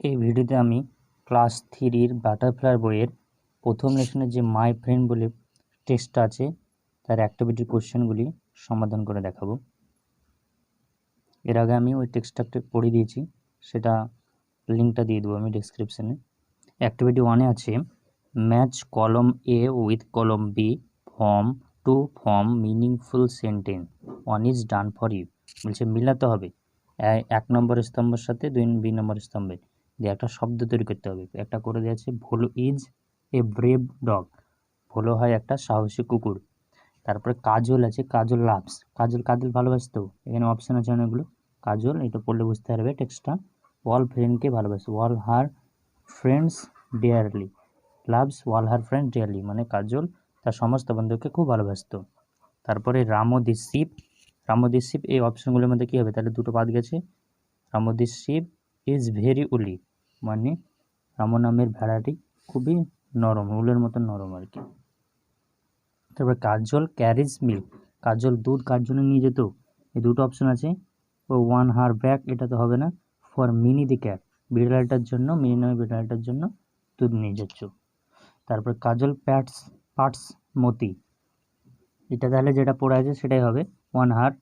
এই ভিডিওতে আমি ক্লাস 3 বাটারফ্লাই বইয়ের প্রথম লেসনের যে মাই ফ্রেন্ড বলে টেক্সটটা আছে তার অ্যাক্টিভিটির কোশ্চেনগুলি সমাধান করে দেখাবো। এর আগে আমি ওই টেক্সটটা পড়ে দিয়েছি, সেটা লিঙ্কটা দিয়ে দেবো আমি ডেসক্রিপশানে। অ্যাক্টিভিটি 1-এ আছে match column A with column B to form meaningful sentence, 1 is done for you. বলছে মিলাতে হবে 1 নম্বর স্তম্ভের সাথে 2 নম্বর স্তম্ভের দিয়ে একটা শব্দ তৈরি করতে হবে। একটা করে দিয়েছে ভোলো ইজ এ ব্রেভ ডগ, ভোলো হয় একটা সাহসী কুকুর। তারপরে কাজল আছে, কাজল লাভস, কাজল কাজল ভালোবাসতো, এখানে অপশান আছে অনেকগুলো। কাজল এটা পড়লে বুঝতে পারবে টেক্সটটা। অল ফ্রেন্ডকে ভালোবাসে, all her friends dearly, loves all her friend dearly, মানে কাজল তার সমস্ত বন্ধুকে খুব ভালোবাসতো। তারপরে রামদিস শিপ, রামদিস শিপ এই অপশানগুলোর মধ্যে কী হবে, তাহলে দুটো বাদ গেছে। রামদিস শিপ ইজ ভেরি উলি, মানে রাম নামের ভেড়াটি খুবই নরম, উলের মতো নরম আর কি। তারপরে কাজল ক্যারিজ মিল্ক, কাজল দুধ কার জন্য নিয়ে যেত, এই দুটো অপশান আছে। ও ওয়ান হার ব্যাগ, এটা তো হবে না। ফর মিনি দি ক্যাট, বিড়ালটার জন্য, মিনি নামে বিড়ালটার জন্য দুধ নিয়ে যাচ্ছ। তারপরে কাজল পার্টস মতি, এটা তাহলে যেটা পড়ে আছে সেটাই হবে ওয়ান হার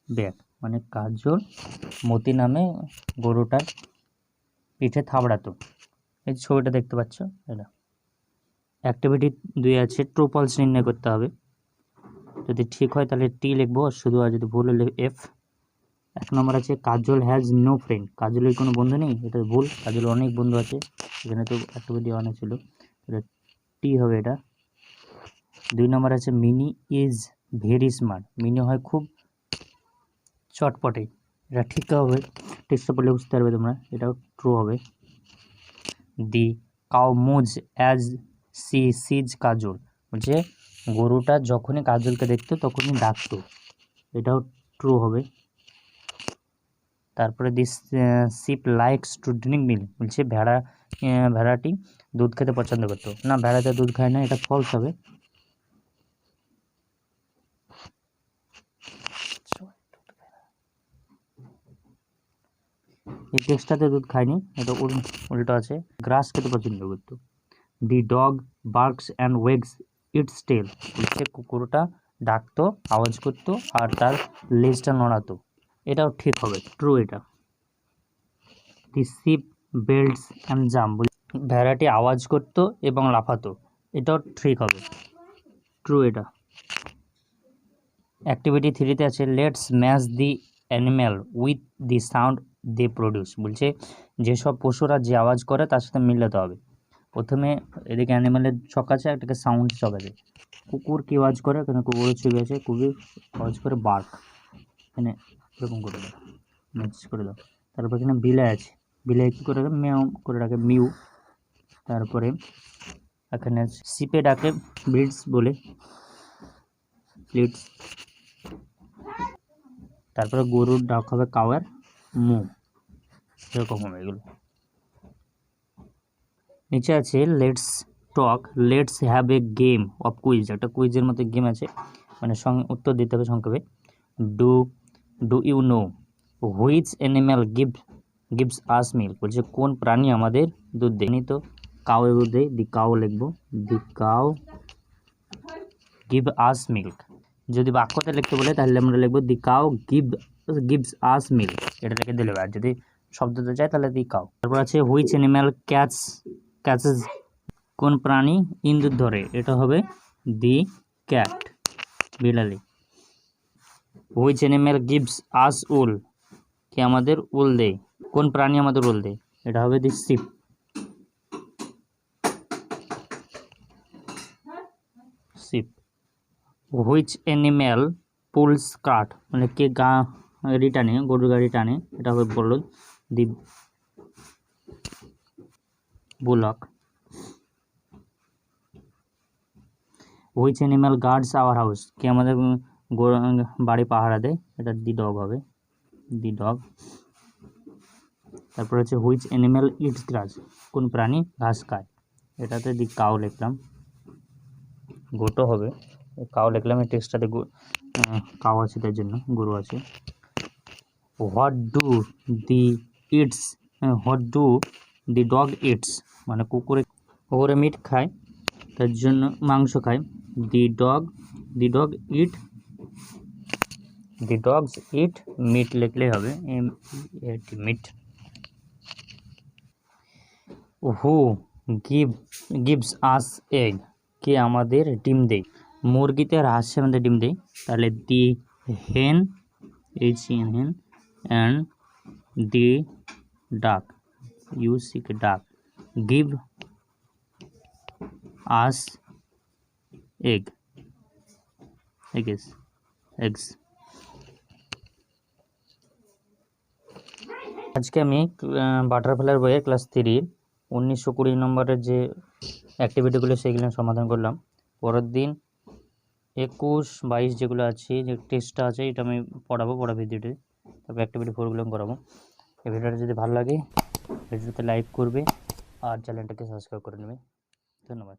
ব্যাগ, মানে কাজল মতি নামে গরুটার পিঠে থাবড়াতো। এই ছবিটা দেখতে পাচ্ছ এটা। অ্যাক্টিভিটি 2 আছে ট্রু ফলস নির্ণয় করতে হবে। যদি ঠিক হয় তাহলে টি লিখবো, শুধু আর যদি ভুল হলে এফ। 1 নম্বর আছে কাজল হ্যাজ নো ফ্রেন্ড, কাজলের কোনো বন্ধু নেই, এটা ভুল, কাজলের অনেক বন্ধু আছে, এখানে তো অ্যাক্টিভিটি 1 ছিল, এটা টি হবে এটা। 2 নম্বর আছে mini is very smart, mini হয় খুব চটপটে, এটা ঠিক হবে, টেক্সটটা পড়লে বুঝতে পারবে তোমরা, এটাও ট্রু হবে। The cow moos as she sees Kajal, বলছে গরুটা যখনই কাজলকে দেখতো তখনই ডাকতো, এটাও ট্রু হবে। তারপরে this sheep likes to drink milk, বলছে ভেড়াটি দুধ খেতে পছন্দ করতো, না ভেড়াতে দুধ খায় না, এটা ফলস হবে। এই টেক্সটটাতে দুধ খায়নি, এটা উল্টো আছে। গ্রাস খেতে পছন্দ করতো। The dog barks and wags its tail, বলছে কুকুরটা ডাকতো, আওয়াজ করতো আর তার লেজটা নড়াতো, এটাও ঠিক হবে, ট্রু এটা। The sheep bleats and jump, ভেড়াটি আওয়াজ করতো এবং লাফাতো, এটাও ঠিক হবে, ট্রু এটা। অ্যাক্টিভিটি 3-তে আছে let's match the animal with the sound they produce, বলছে যেসব পশুরা যে আওয়াজ করে তার সাথে মিলাতে হবে। প্রথমে এদিকে অ্যানিম্যালের ছক আছে, একটাকে সাউন্ড ছক আছে। কুকুর কী আওয়াজ করে, এখানে কুকুরের ছবি আছে, কুকুর আওয়াজ করে বার্ক, এখানে এরকম করে দাও, ম্যাচ করে দাও। তারপর এখানে বিলাই আছে, বিলাই কী করে রাখে, মেও করে রাখে, মিউ। তারপরে এখানে শিপে ডাকে ব্রিডস বলে, প্লিটস। তারপরে গরুর ডাক হবে কাওয়ার মু, এরকম হবে এগুলো। নিচে আছে let's talk let's have a game of quiz, একটা কুইজের মতো গেম আছে, মানে উত্তর দিতে হবে সংক্ষেপে। Do you know which animal gives us milk, বলছে কোন প্রাণী আমাদের দুধ দেয়, তো কাউ এর দুধ দেয়, দি কাউ লিখবো, the cow give us milk. যদি বাক্যতে লিখতে বলে তাহলে আমরা লিখবো the cow gives us milk, এটা লিখে দিলে। আর যদি শব্দতে চাই তাহলে দি কাউ। তারপর আছে হুইচ অ্যানিম্যাল ক্যাচেস, কোন প্রাণী ইঁদুর ধরে, এটা হবে দি ক্যাট, বিড়ালি। Which animal gives us wool, কে আমাদের উল দেয়, কোন প্রাণী আমাদের উল দেয়, এটা হবে the ship. Which animal pools cart, মানে কে গাড়ি টানে, গরুর গাড়ি টানে, এটা হবে বলদ, the bullock. Which animal guards our house, কে আমাদের বাড়ি পাহারা দেয়, এটা দি ডগ হবে, দি ডগ। তারপর হচ্ছে হুইচ অ্যানিম্যাল ইটস গ্রাস, কোন প্রাণী ঘাস খায়, এটাতে দি কাউ লিখলাম, গোটো হবে, কাউ লিখলাম, এই টেক্সটটাতে কাউ আছে তার জন্য, গরু আছে। What do the dog it's মানে কুকুরে মিট খায়, তার জন্য মাংস খায়। দি ডগস ইট মিট লিখলেই হবে, meat. Who gives us egg, কে আমাদের ডিম দেয়। মুরগিতে আর হাঁসে আমাদের ডিম দেয়, তাহলে দি হেন হেন অ্যান্ড দি ডাক ডাক গিভ আস এগস। আজকে আমি বাটারফ্লাইয়ের বইয়ের ক্লাস 3 1920 নম্বরের যে অ্যাক্টিভিটিগুলো সেগুলো সমাধান করলাম। পরের দিন 21, 22 যেগুলো আছে, যে টেস্টটা আছে, এটা আমি পড়াবো ভিডিওতে, তারপর অ্যাক্টিভিটি 4গুলো করাবো। এই ভিডিওটা যদি ভালো লাগে ভিডিওতে লাইক করবে আর চ্যানেলটাকে সাবস্ক্রাইব করে নেবে। ধন্যবাদ।